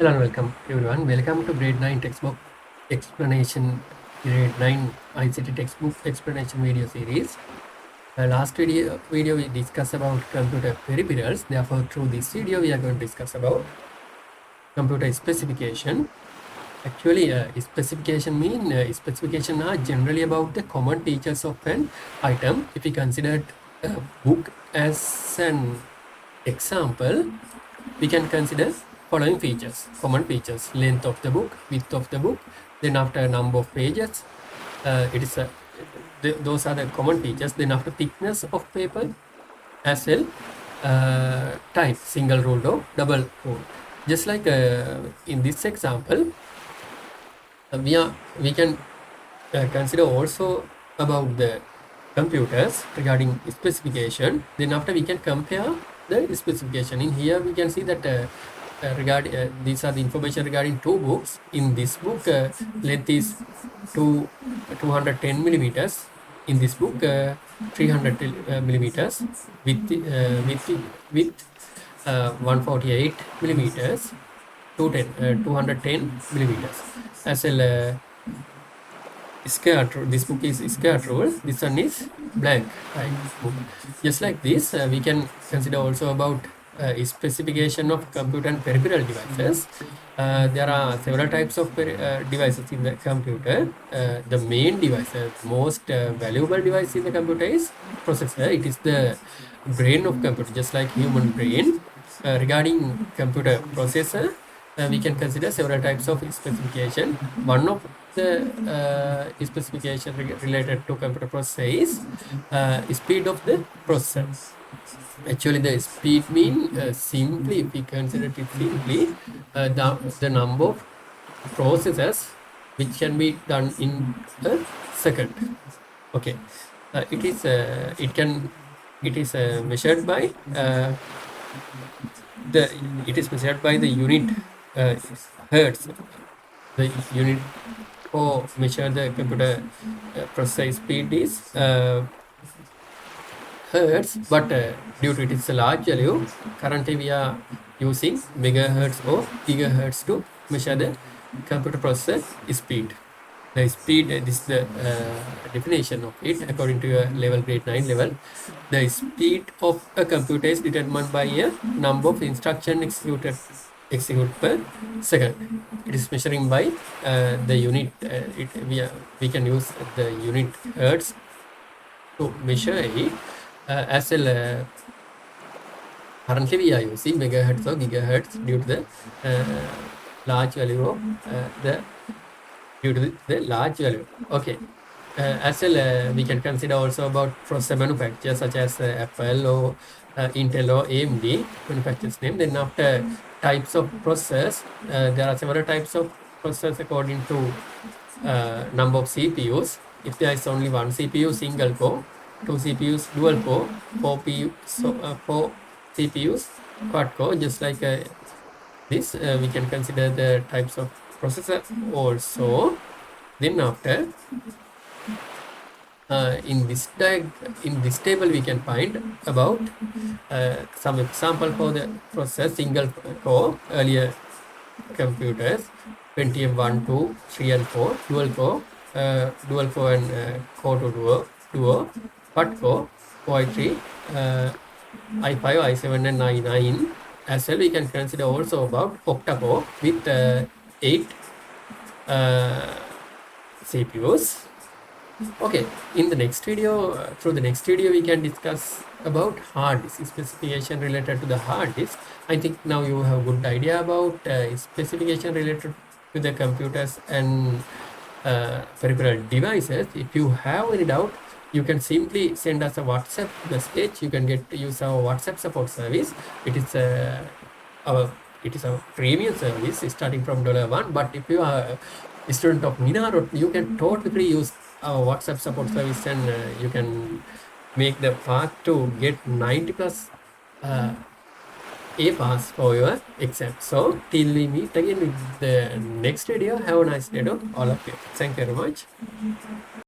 Hello and welcome everyone. Welcome to grade 9 textbook explanation, grade 9 ICT textbook explanation video series. Last video we discussed about computer peripherals. Therefore, through this video we are going to discuss about computer specification. Actually, specification are generally about the common features of an item. If we consider a book as an example, we can consider following features, common features: length of the book, width of the book, then after number of pages, those are the common features. Then after thickness of paper as well, type, single ruled or double ruled. Just like in this example, we can consider also about the computers regarding specification. Then after we can compare the specification. In here we can see that these are the information regarding two books. In this book, length is 210 millimeters. In this book, 300 millimeters. With 148 millimeters. 210 millimeters. As well, square rule. This book is square rule. This one is blank book. Just like this, we can consider also about specification of computer and peripheral devices. There are several types of devices in the computer. The main device, most valuable device in the computer is processor. It is the brain of computer, just like human brain. Regarding computer processor, we can consider several types of specification. One of the specification related to computer processor is speed of the processor. Actually, the speed means simply, if we consider it simply, the number of processes which can be done in a second. Okay, it is measured by the unit hertz. The unit for measure the computer processor speed is hertz, but due to its large value, currently we are using megahertz or gigahertz to measure the computer processor speed. The speed, this is the definition of it according to your level grade 9 level. The speed of a computer is determined by a number of instructions execute per second. It is measuring by the unit. We can use the unit hertz to measure it. As well, currently we are using megahertz or gigahertz due to the large value of the large value. Okay. As well, we can consider also about processor manufacturers such as Apple or Intel or AMD manufacturers name. Then after types of processors, there are several types of processors according to number of CPUs. If there is only one CPU, single core, two CPUs, dual core, four CPUs, quad core. Just like this, we can consider the types of processor also. Then after, in this table we can find about some example for the processor. Single core, earlier computers, Pentium 1, 2, 3 and 4, dual core and core to duo, quad core, Core i3, i5, i7 and i9. As well, we can consider also about octa-core with 8 CPUs. Okay, in the next video, through the next video, we can discuss about hard disk specification related to the hard disk. I think now you have a good idea about specification related to the computers and peripheral devices. If you have any doubt, you can simply send us a WhatsApp message. You can use our WhatsApp support service. It is our premium service starting from $1. But if you are a student of Ninaro, you can totally free use our WhatsApp support service, and you can make the path to get 90 plus A pass for your exam. So till we meet again with the next video, have a nice day to all of you. Thank you very much.